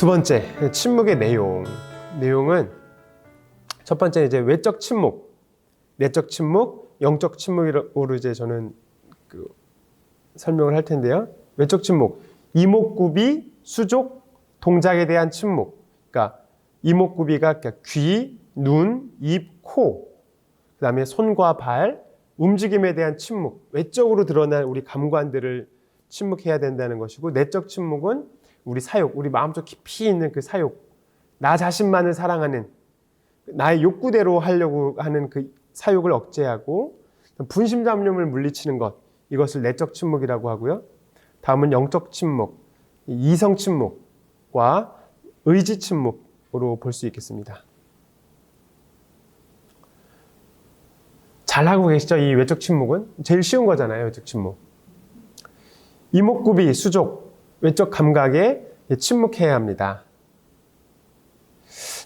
두 번째, 침묵의 내용은 첫 번째 이제 외적 침묵, 내적 침묵, 영적 침묵으로 이제 저는 설명을 할 텐데요. 외적 침묵, 이목구비, 수족, 동작에 대한 침묵. 그러니까 이목구비가 귀, 눈, 입, 코, 그다음에 손과 발, 움직임에 대한 침묵, 외적으로 드러난 우리 감관들을 침묵해야 된다는 것이고, 내적 침묵은 우리 사욕, 우리 마음속 깊이 있는 그 사욕, 나 자신만을 사랑하는, 나의 욕구대로 하려고 하는 그 사욕을 억제하고 분심잡념을 물리치는 것, 이것을 내적 침묵이라고 하고요. 다음은 영적 침묵, 이성 침묵과 의지 침묵으로 볼 수 있겠습니다. 잘하고 계시죠? 이 외적 침묵은? 제일 쉬운 거잖아요, 외적 침묵. 이목구비, 수족, 외적 감각에 침묵해야 합니다.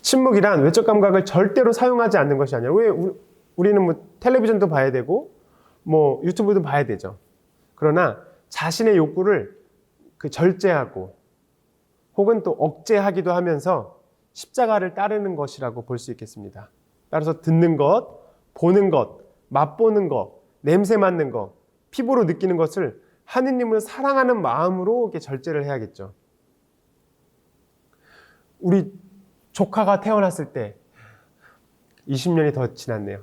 침묵이란 외적 감각을 절대로 사용하지 않는 것이 아니라, 왜 우리는 뭐 텔레비전도 봐야 되고 뭐 유튜브도 봐야 되죠. 그러나 자신의 욕구를 절제하고 혹은 또 억제하기도 하면서 십자가를 따르는 것이라고 볼 수 있겠습니다. 따라서 듣는 것, 보는 것, 맛보는 것, 냄새 맡는 것, 피부로 느끼는 것을 하느님을 사랑하는 마음으로 이렇게 절제를 해야겠죠. 우리 조카가 태어났을 때 20년이 더 지났네요.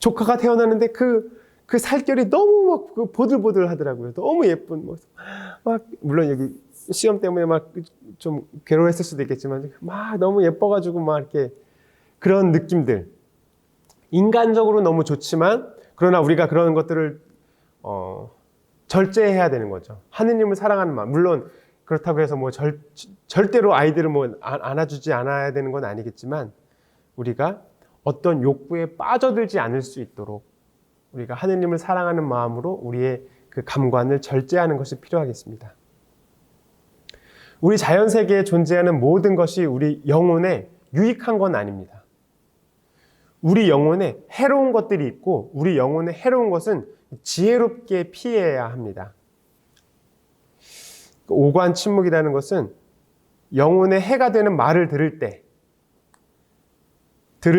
조카가 태어났는데 그 살결이 너무 막 보들보들 하더라고요. 너무 예쁜 막 물론 여기 시험 때문에 막 좀 괴로워했을 수도 있겠지만 막 너무 예뻐가지고 막 이렇게 그런 느낌들, 인간적으로 너무 좋지만 그러나 우리가 그런 것들을 절제해야 되는 거죠. 하느님을 사랑하는 마음. 물론 그렇다고 해서 뭐 절대로 아이들을 뭐 안아주지 않아야 되는 건 아니겠지만 우리가 어떤 욕구에 빠져들지 않을 수 있도록 우리가 하느님을 사랑하는 마음으로 우리의 그 감관을 절제하는 것이 필요하겠습니다. 우리 자연 세계에 존재하는 모든 것이 우리 영혼에 유익한 건 아닙니다. 우리 영혼에 해로운 것들이 있고 우리 영혼에 해로운 것은 지혜롭게 피해야 합니다. 오관 침묵이라는 것은 영혼에 해가 되는 말을 들을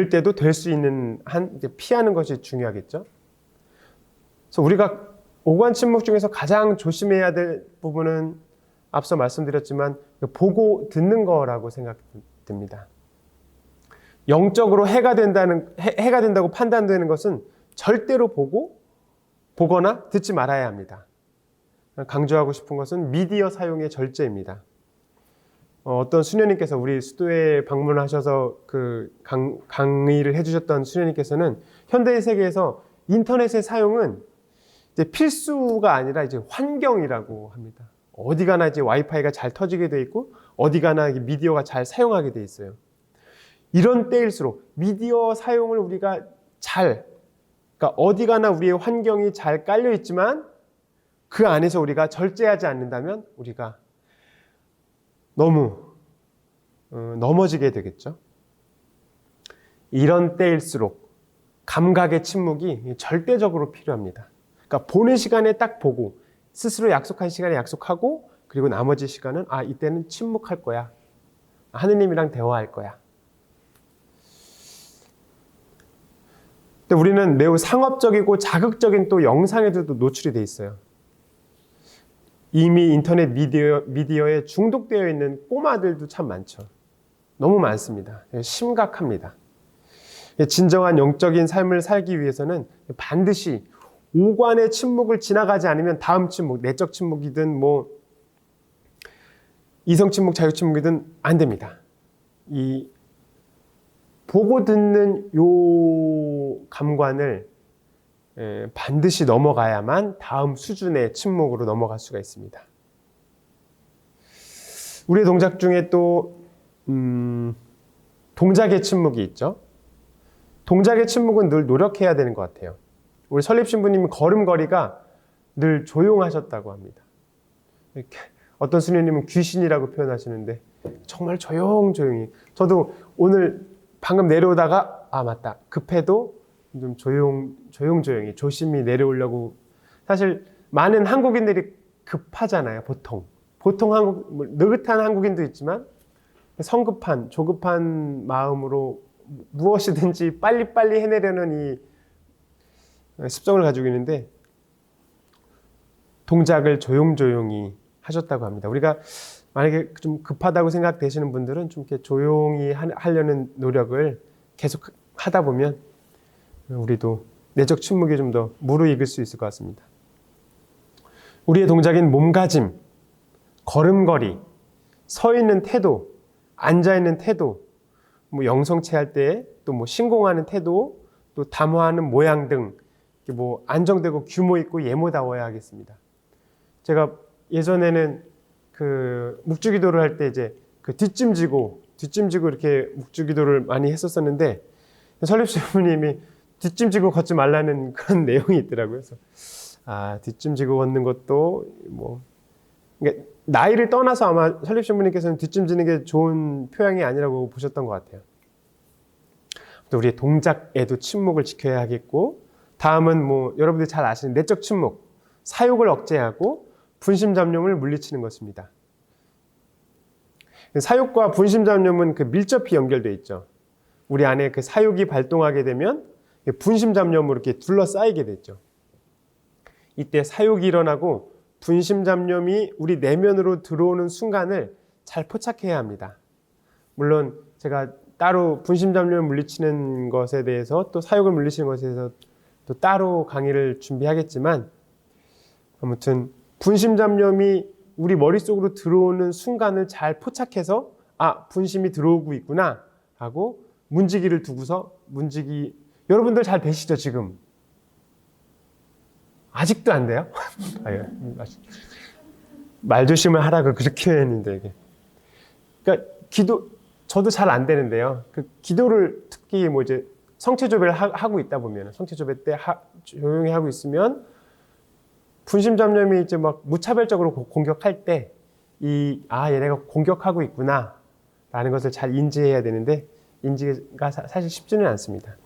때도 될 수 있는 한 피하는 것이 중요하겠죠. 그래서 우리가 오관 침묵 중에서 가장 조심해야 될 부분은 앞서 말씀드렸지만 보고 듣는 거라고 생각됩니다. 영적으로 해가 된다고 판단되는 것은 절대로 보거나 듣지 말아야 합니다. 강조하고 싶은 것은 미디어 사용의 절제입니다. 어떤 수녀님께서 우리 수도에 방문하셔서 그 강의를 해주셨던 수녀님께서는 현대 세계에서 인터넷의 사용은 이제 필수가 아니라 이제 환경이라고 합니다. 어디 가나 이제 와이파이가 잘 터지게 돼 있고 어디 가나 미디어가 잘 사용하게 돼 있어요. 이런 때일수록 미디어 사용을 우리가 그러니까 어디 가나 우리의 환경이 잘 깔려 있지만 그 안에서 우리가 절제하지 않는다면 우리가 너무 넘어지게 되겠죠. 이런 때일수록 감각의 침묵이 절대적으로 필요합니다. 그러니까 보는 시간에 딱 보고 스스로 약속한 시간에 약속하고 그리고 나머지 시간은 이때는 침묵할 거야. 하느님이랑 대화할 거야. 근데 우리는 매우 상업적이고 자극적인 또 영상에도 노출이 돼 있어요. 이미 인터넷 미디어에 중독되어 있는 꼬마들도 참 많죠. 너무 많습니다. 심각합니다. 진정한 영적인 삶을 살기 위해서는 반드시 오관의 침묵을 지나가지 않으면 다음 침묵, 내적 침묵이든 뭐 이성 침묵, 자유 침묵이든 안 됩니다. 이 보고 듣는 요 감관을 반드시 넘어가야만 다음 수준의 침묵으로 넘어갈 수가 있습니다. 우리의 동작 중에 또 동작의 침묵이 있죠. 동작의 침묵은 늘 노력해야 되는 것 같아요. 우리 설립신부님이 걸음걸이가 늘 조용하셨다고 합니다. 어떤 수녀님은 귀신이라고 표현하시는데 정말 조용히. 저도 오늘 방금 내려오다가 맞다. 급해도 좀 조용히 조심히 내려오려고. 사실 많은 한국인들이 급하잖아요. 보통 보통 느긋한 한국인도 있지만 성급한, 조급한 마음으로 무엇이든지 빨리빨리 해내려는 이 습성을 가지고 있는데 동작을 조용조용히 하셨다고 합니다. 우리가 만약에 좀 급하다고 생각되시는 분들은 좀 이렇게 조용히 하려는 노력을 계속 하다 보면 우리도 내적 침묵이 좀 더 무르익을 수 있을 것 같습니다. 우리의 동작인 몸가짐, 걸음걸이, 서 있는 태도, 앉아 있는 태도, 뭐 영성체 할 때 또 뭐 신공하는 태도, 또 담화하는 모양 등 뭐 안정되고 규모 있고 예모다워야 하겠습니다. 제가 예전에는 그 묵주기도를 할 때 이제 그 뒷짐지고 이렇게 묵주기도를 많이 했었었는데 설립주님이 뒷짐지고 걷지 말라는 그런 내용이 있더라고요. 그래서 뒷짐지고 걷는 것도 뭐 그러니까 나이를 떠나서 아마 설립주님께서는 뒷짐지는 게 좋은 표현이 아니라고 보셨던 것 같아요. 또 우리의 동작에도 침묵을 지켜야 하겠고, 다음은 뭐 여러분들이 잘 아시는 내적 침묵, 사욕을 억제하고 분심잡념을 물리치는 것입니다. 사욕과 분심잡념은 그 밀접히 연결되어 있죠. 우리 안에 그 사욕이 발동하게 되면 분심잡념으로 이렇게 둘러싸이게 됐죠. 이때 사욕이 일어나고 분심잡념이 우리 내면으로 들어오는 순간을 잘 포착해야 합니다. 물론 제가 따로 분심잡념을 물리치는 것에 대해서 또 사욕을 물리치는 것에 대해서 또 따로 강의를 준비하겠지만 아무튼 분심잡념이 우리 머릿속으로 들어오는 순간을 잘 포착해서 분심이 들어오고 있구나 하고 문지기를 두고서 여러분들 잘 되시죠 지금? 아직도 안 돼요? 말조심을 하라고 그렇게 했는데 이게. 그러니까 저도 잘 안 되는데요. 그 기도를 특히 뭐 이제 성체조배를 하고 있다 보면 성체조배 때 조용히 하고 있으면 분심잡념이 이제 막 무차별적으로 공격할 때 얘네가 공격하고 있구나 라는 것을 잘 인지해야 되는데 인지가 사실 쉽지는 않습니다.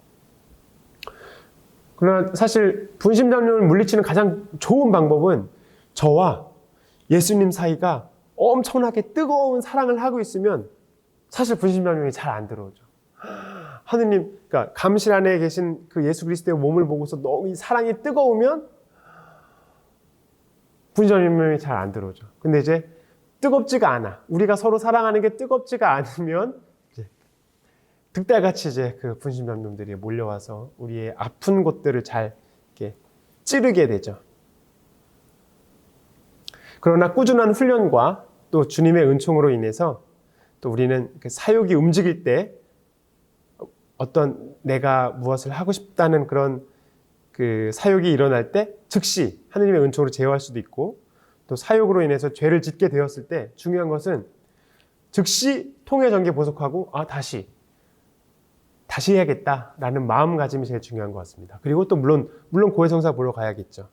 그러나 사실 분심잡념을 물리치는 가장 좋은 방법은 저와 예수님 사이가 엄청나게 뜨거운 사랑을 하고 있으면 사실 분심잡념이 잘 안 들어오죠. 하느님, 그러니까 감실 안에 계신 그 예수 그리스도의 몸을 보고서 너무 이 사랑이 뜨거우면 분심잡념이 잘 안 들어오죠. 근데 이제 뜨겁지가 않아. 우리가 서로 사랑하는 게 뜨겁지가 않으면 이제 득달같이 이제 그 분심잡념들이 몰려와서 우리의 아픈 곳들을 잘 이렇게 찌르게 되죠. 그러나 꾸준한 훈련과 또 주님의 은총으로 인해서 또 우리는 그 사욕이 움직일 때 어떤 내가 무엇을 하고 싶다는 그런 그 사욕이 일어날 때 즉시 하느님의 은총으로 제어할 수도 있고 또 사욕으로 인해서 죄를 짓게 되었을 때 중요한 것은 즉시 통회 전개 보석하고 다시 해야겠다라는 마음가짐이 제일 중요한 것 같습니다. 그리고 또 물론 고해성사 보러 가야겠죠.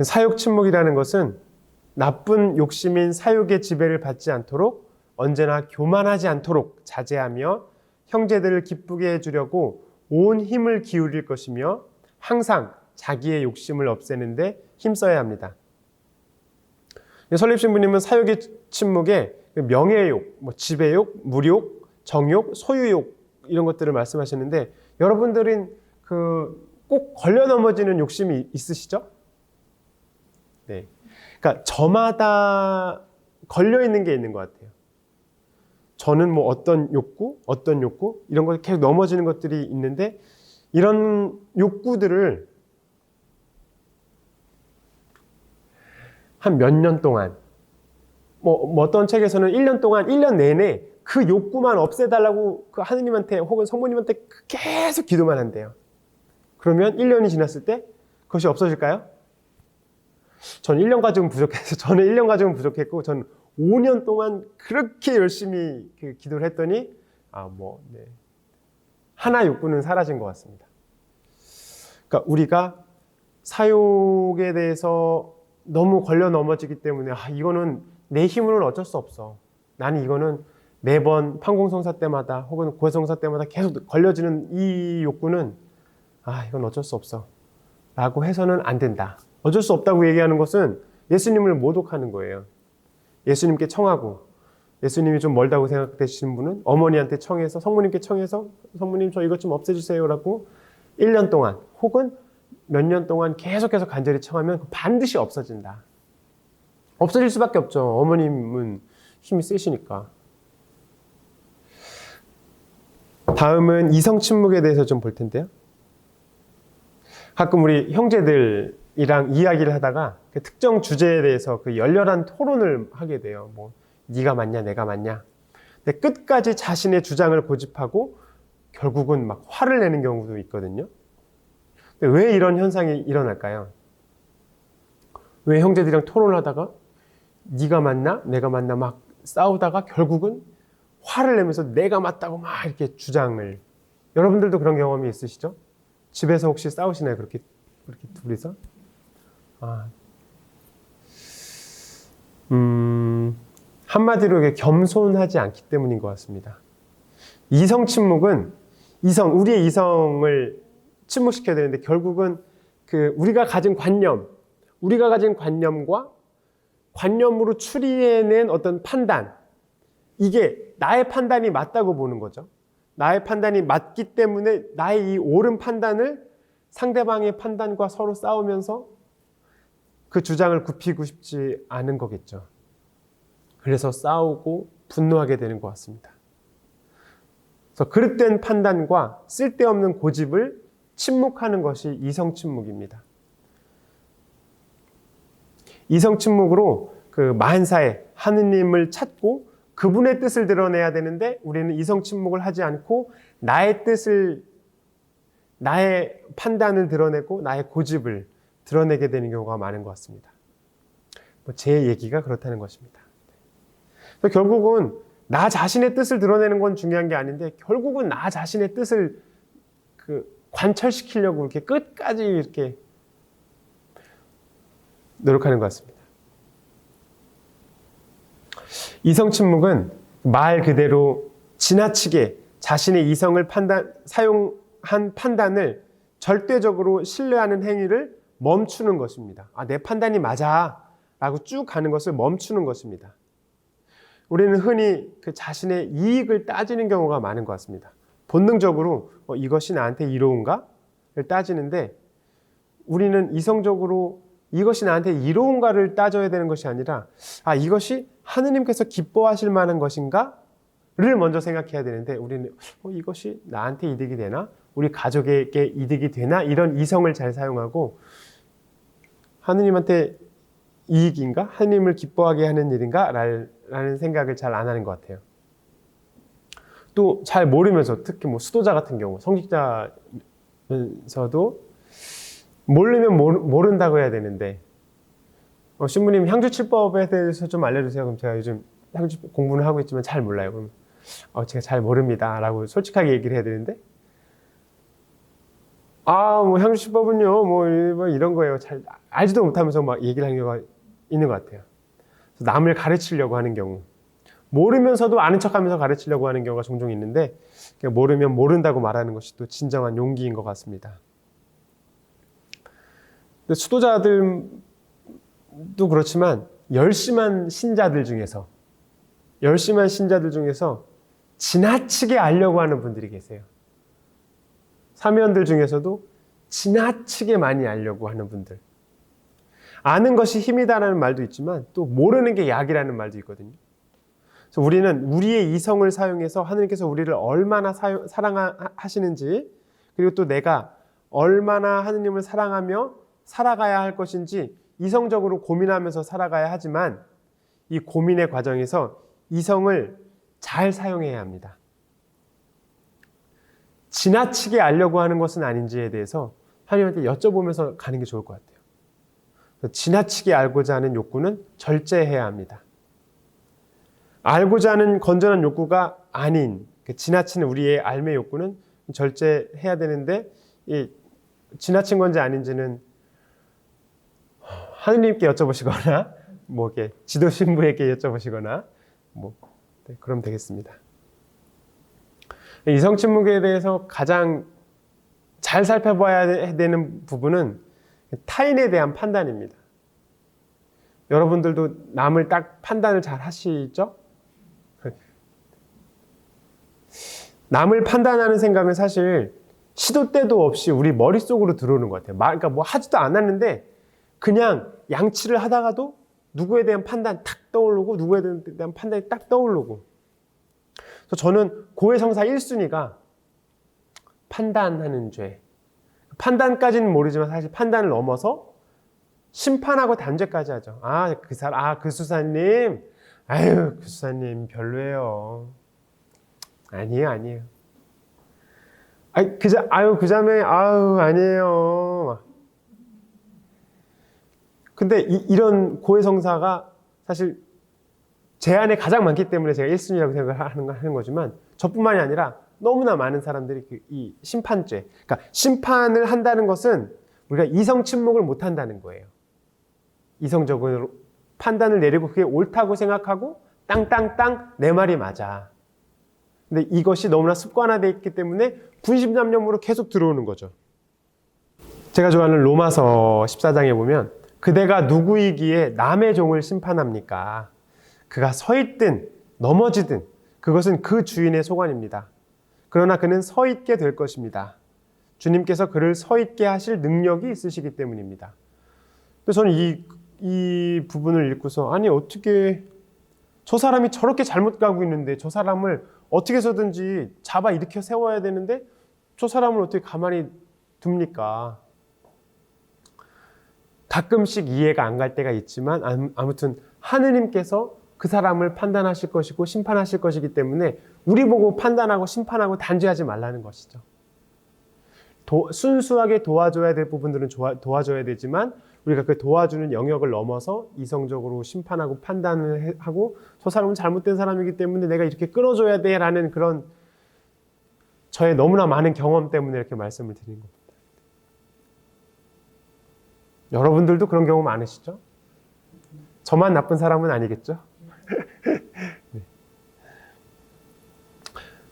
사욕 침묵이라는 것은 나쁜 욕심인 사욕의 지배를 받지 않도록 언제나 교만하지 않도록 자제하며 형제들을 기쁘게 해주려고 온 힘을 기울일 것이며 항상 자기의 욕심을 없애는 데 힘써야 합니다. 설립신부님은 사욕의 침묵에 명예욕, 지배욕, 물욕, 정욕, 소유욕 이런 것들을 말씀하시는데 여러분들은 꼭 걸려 넘어지는 욕심이 있으시죠? 네. 그러니까 저마다 걸려 있는 게 있는 것 같아요. 저는 뭐 어떤 욕구 이런 거 계속 넘어지는 것들이 있는데 이런 욕구들을 한 몇 년 동안 뭐 어떤 책에서는 1년 동안 1년 내내 그 욕구만 없애달라고 그 하느님한테 혹은 성모님한테 계속 기도만 한대요. 그러면 1년이 지났을 때 그것이 없어질까요? 저는 1년 가지고는 부족했고 저는 5년 동안 그렇게 열심히 기도를 했더니 하나 욕구는 사라진 것 같습니다. 그러니까 우리가 사욕에 대해서 너무 걸려 넘어지기 때문에 이거는 내 힘으로는 어쩔 수 없어. 나는 이거는 매번 판공성사 때마다 혹은 고해성사 때마다 계속 걸려지는 이 욕구는 이건 어쩔 수 없어 라고 해서는 안 된다. 어쩔 수 없다고 얘기하는 것은 예수님을 모독하는 거예요. 예수님께 청하고, 예수님이 좀 멀다고 생각되시는 분은 어머니한테 청해서, 성모님께 청해서 성모님 저 이것 좀 없애주세요라고 1년 동안 혹은 몇 년 동안 계속해서 간절히 청하면 반드시 없어진다. 없어질 수밖에 없죠. 어머님은 힘이 세시니까. 다음은 이성 침묵에 대해서 좀 볼 텐데요. 가끔 우리 형제들이랑 이야기를 하다가 그 특정 주제에 대해서 그 열렬한 토론을 하게 돼요. 뭐 네가 맞냐 내가 맞냐. 근데 끝까지 자신의 주장을 고집하고 결국은 막 화를 내는 경우도 있거든요. 근데 왜 이런 현상이 일어날까요? 왜 형제들이랑 토론을 하다가 네가 맞나 내가 맞나 막 싸우다가 결국은 화를 내면서 내가 맞다고 막 이렇게 주장을. 여러분들도 그런 경험이 있으시죠? 집에서 혹시 싸우시나요? 그렇게 둘이서? 한마디로 이게 겸손하지 않기 때문인 것 같습니다. 이성 침묵은 우리의 이성을 침묵시켜야 되는데 결국은 우리가 가진 관념과 관념으로 추리해낸 어떤 판단, 이게 나의 판단이 맞다고 보는 거죠. 나의 판단이 맞기 때문에 나의 이 옳은 판단을 상대방의 판단과 서로 싸우면서 그 주장을 굽히고 싶지 않은 거겠죠. 그래서 싸우고 분노하게 되는 것 같습니다. 그래서 그릇된 판단과 쓸데없는 고집을 침묵하는 것이 이성 침묵입니다. 이성 침묵으로 만사에 하느님을 찾고 그분의 뜻을 드러내야 되는데 우리는 이성 침묵을 하지 않고 나의 판단을 드러내고 나의 고집을 드러내게 되는 경우가 많은 것 같습니다. 제 얘기가 그렇다는 것입니다. 그래서 결국은 나 자신의 뜻을 드러내는 건 중요한 게 아닌데 결국은 나 자신의 뜻을 관철시키려고 이렇게 끝까지 이렇게 노력하는 것 같습니다. 이성 침묵은 말 그대로 지나치게 자신의 이성을 사용한 판단을 절대적으로 신뢰하는 행위를 멈추는 것입니다. 내 판단이 맞아 라고 쭉 가는 것을 멈추는 것입니다. 우리는 흔히 자신의 이익을 따지는 경우가 많은 것 같습니다. 본능적으로 이것이 나한테 이로운가? 를 따지는데 우리는 이성적으로 이것이 나한테 이로운가를 따져야 되는 것이 아니라 이것이 하느님께서 기뻐하실 만한 것인가? 를 먼저 생각해야 되는데 우리는 이것이 나한테 이득이 되나? 우리 가족에게 이득이 되나? 이런 이성을 잘 사용하고 하느님한테 이익인가? 하느님을 기뻐하게 하는 일인가? 라는 생각을 잘 안 하는 것 같아요. 또 잘 모르면서 특히 수도자 같은 경우 성직자면서도 모르면 모른다고 해야 되는데 신부님 향주칠법에 대해서 좀 알려주세요. 그럼 제가 요즘 향주칠법 공부는 하고 있지만 잘 몰라요. 그럼 제가 잘 모릅니다 라고 솔직하게 얘기를 해야 되는데 향주칠법은요 이런 거예요. 잘 알지도 못하면서 막 얘기를 하는 경우가 있는 것 같아요. 남을 가르치려고 하는 경우, 모르면서도 아는 척하면서 가르치려고 하는 경우가 종종 있는데 모르면 모른다고 말하는 것이 또 진정한 용기인 것 같습니다. 수도자들도 그렇지만 열심한 신자들 중에서 지나치게 알려고 하는 분들이 계세요. 사면들 중에서도 지나치게 많이 알려고 하는 분들. 아는 것이 힘이다라는 말도 있지만 또 모르는 게 약이라는 말도 있거든요. 그래서 우리는 우리의 이성을 사용해서 하느님께서 우리를 얼마나 사랑하시는지, 그리고 또 내가 얼마나 하느님을 사랑하며 살아가야 할 것인지 이성적으로 고민하면서 살아가야 하지만 이 고민의 과정에서 이성을 잘 사용해야 합니다. 지나치게 알려고 하는 것은 아닌지에 대해서 하나님한테 여쭤보면서 가는 게 좋을 것 같아요. 지나치게 알고자 하는 욕구는 절제해야 합니다. 알고자 하는 건전한 욕구가 아닌 지나치는 우리의 알매 욕구는 절제해야 되는데 지나친 건지 아닌지는 하느님께 여쭤보시거나 이렇게 지도 신부에게 여쭤보시거나 그럼 되겠습니다. 이성 침묵에 대해서 가장 잘 살펴봐야 되는 부분은 타인에 대한 판단입니다. 여러분들도 남을 딱 판단을 잘 하시죠? 남을 판단하는 생각은 사실 시도 때도 없이 우리 머릿속으로 들어오는 것 같아요. 그러니까 뭐 하지도 않았는데 그냥 양치를 하다가도 누구에 대한 판단 탁 떠오르고 누구에 대한 판단이 딱 떠오르고. 그래서 저는 고해성사 1순위가 판단하는 죄. 판단까지는 모르지만 사실 판단을 넘어서 심판하고 단죄까지 하죠. 그 수사님, 그 수사님 별로예요. 아니에요. 그 자매, 아니에요. 근데 이런 고해성사가 사실 제 안에 가장 많기 때문에 제가 1순위라고 생각하는 거지만 저뿐만이 아니라 너무나 많은 사람들이 이 심판죄, 그러니까 심판을 한다는 것은 우리가 이성 침묵을 못 한다는 거예요. 이성적으로 판단을 내리고 그게 옳다고 생각하고 땅땅땅 내 말이 맞아. 근데 이것이 너무나 습관화되어 있기 때문에 분심잡념으로 계속 들어오는 거죠. 제가 좋아하는 로마서 14장에 보면 그대가 누구이기에 남의 종을 심판합니까? 그가 서 있든 넘어지든 그것은 그 주인의 소관입니다. 그러나 그는 서 있게 될 것입니다. 주님께서 그를 서 있게 하실 능력이 있으시기 때문입니다. 그래서 저는 이 부분을 읽고서 어떻게 저 사람이 저렇게 잘못 가고 있는데 저 사람을 어떻게 해서든지 잡아 일으켜 세워야 되는데 저 사람을 어떻게 가만히 둡니까? 가끔씩 이해가 안 갈 때가 있지만 아무튼 하느님께서 그 사람을 판단하실 것이고 심판하실 것이기 때문에 우리 보고 판단하고 심판하고 단죄하지 말라는 것이죠. 순수하게 도와줘야 될 부분들은 도와줘야 되지만 우리가 그 도와주는 영역을 넘어서 이성적으로 심판하고 판단을 하고 저 사람은 잘못된 사람이기 때문에 내가 이렇게 끌어줘야 돼 라는 그런 저의 너무나 많은 경험 때문에 이렇게 말씀을 드리는 겁니다. 여러분들도 그런 경험 많으시죠? 저만 나쁜 사람은 아니겠죠? 네.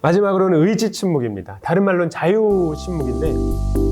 마지막으로는 의지 침묵입니다. 다른 말로는 자유 침묵인데